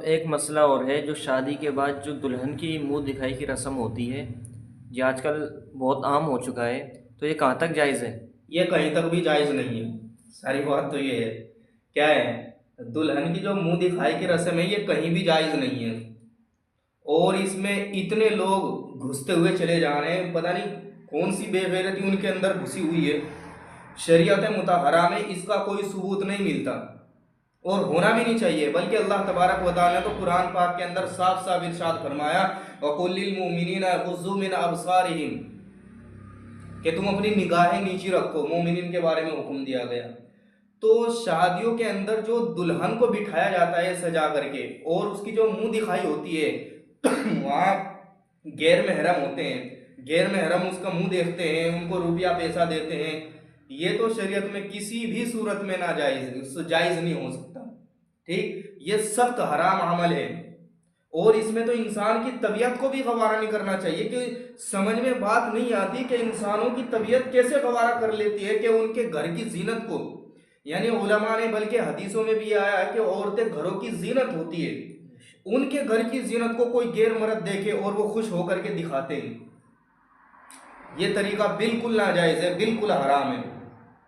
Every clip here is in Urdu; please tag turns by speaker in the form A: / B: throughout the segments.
A: ایک مسئلہ اور ہے جو شادی کے بعد جو دلہن کی منہ دکھائی کی رسم ہوتی ہے، یہ آج کل بہت عام ہو چکا ہے، تو یہ کہاں تک جائز ہے؟
B: یہ کہیں تک بھی جائز نہیں ہے، ساری بات تو یہ ہے کیا ہے، دلہن کی جو منہ دکھائی کی رسم ہے یہ کہیں بھی جائز نہیں ہے، اور اس میں اتنے لوگ گھستے ہوئے چلے جا رہے ہیں، پتہ نہیں کون سی بے غیرتی ان کے اندر گھسی ہوئی ہے۔ شریعت مطہرہ میں اس کا کوئی ثبوت نہیں ملتا، اور ہونا بھی نہیں چاہیے، بلکہ اللہ تبارک و تعالیٰ نے تو قرآن پاک کے اندر صاف صاف ارشاد فرمایا وَقُلْ لِلْمُؤْمِنِينَ يَغُضُّوا مِنْ أَبْصَارِهِمْ کہ تم اپنی نگاہیں نیچی رکھو، مومنین کے بارے میں حکم دیا گیا۔ تو شادیوں کے اندر جو دلہن کو بٹھایا جاتا ہے سجا کر کے، اور اس کی جو منہ دکھائی ہوتی ہے وہاں غیر محرم ہوتے ہیں، غیر محرم اس کا منہ دیکھتے ہیں، ان کو روپیہ پیسہ دیتے ہیں، یہ تو شریعت میں کسی بھی صورت میں ناجائز جائز نہیں ہو سکتا، ٹھیک، یہ سخت حرام عمل ہے۔ اور اس میں تو انسان کی طبیعت کو بھی گوارا نہیں کرنا چاہیے، کہ سمجھ میں بات نہیں آتی کہ انسانوں کی طبیعت کیسے گوارا کر لیتی ہے کہ ان کے گھر کی زینت کو، یعنی علماء نے بلکہ حدیثوں میں بھی آیا ہے کہ عورتیں گھروں کی زینت ہوتی ہے، ان کے گھر کی زینت کو کوئی غیر مرد دیکھے اور وہ خوش ہو کر کے دکھاتے ہیں، یہ طریقہ بالکل ناجائز ہے، بالکل حرام ہے،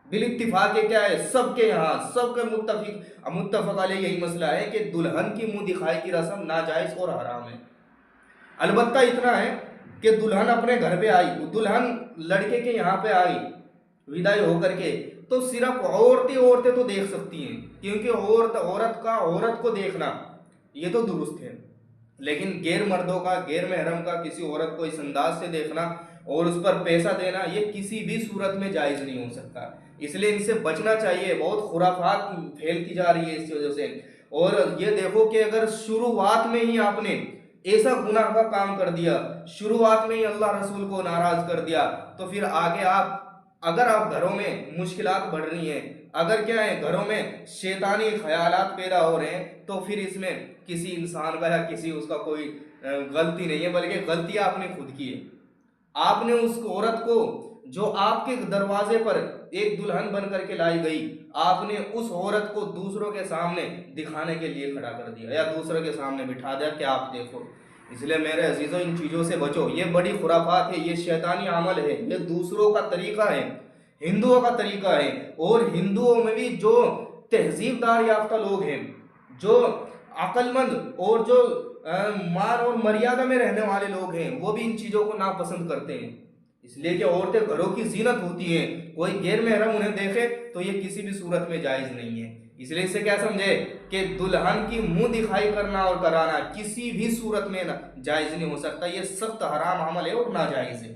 B: بالاتفاق یہ کیا ہے، سب کے یہاں سب کے متفق علیہ یہی مسئلہ ہے کہ دلہن کی منہ دکھائی کی رسم ناجائز اور حرام ہے۔ البتہ اتنا ہے کہ دلہن اپنے گھر پہ آئی، دلہن لڑکے کے یہاں پہ آئی ودائی ہو کر کے، تو صرف عورتیں تو دیکھ سکتی ہیں، کیونکہ عورت کو دیکھنا یہ تو درست ہے، لیکن غیر مردوں کا، غیر محرم کا کسی عورت کو اس انداز سے دیکھنا اور اس پر پیسہ دینا یہ کسی بھی صورت میں جائز نہیں ہو سکتا، اس لیے ان سے بچنا چاہیے، بہت خرافات پھیلتی جا رہی ہے اس وجہ سے۔ اور یہ دیکھو کہ اگر شروعات میں ہی آپ نے ایسا گناہ کا کام کر دیا، شروعات میں ہی اللہ رسول کو ناراض کر دیا، تو پھر آگے اگر آپ گھروں میں مشکلات بڑھ رہی ہیں، اگر کیا ہے گھروں میں شیطانی خیالات پیدا ہو رہے ہیں، تو پھر اس میں کسی انسان کا یا کسی اس کا کوئی غلطی نہیں ہے، بلکہ غلطی آپ نے خود کی ہے۔ آپ نے اس عورت کو جو آپ کے دروازے پر ایک دلہن بن کر کے لائی گئی، آپ نے اس عورت کو دوسروں کے سامنے دکھانے کے لیے کھڑا کر دیا یا دوسروں کے سامنے بٹھا دیا کہ آپ دیکھو۔ اس لیے میرے عزیزوں ان چیزوں سے بچو، یہ بڑی خرافات ہے، یہ شیطانی عمل ہے، یہ دوسروں کا طریقہ ہے، ہندوؤں کا طریقہ ہے، اور ہندوؤں میں بھی جو تہذیب دار یافتہ لوگ ہیں، جو عقل مند اور جو مان اور مریادہ میں رہنے والے لوگ ہیں، وہ بھی ان چیزوں کو ناپسند کرتے ہیں، اس لیے کہ عورتیں گھروں کی زینت ہوتی ہیں، کوئی غیر محرم انہیں دیکھے تو یہ کسی بھی صورت میں جائز نہیں ہے۔ اس لیے اسے کیا سمجھے کہ دلہن کی منہ دکھائی کرنا اور کرانا کسی بھی صورت میں جائز نہیں ہو سکتا، یہ سخت حرام عمل ہے اور ناجائز ہے۔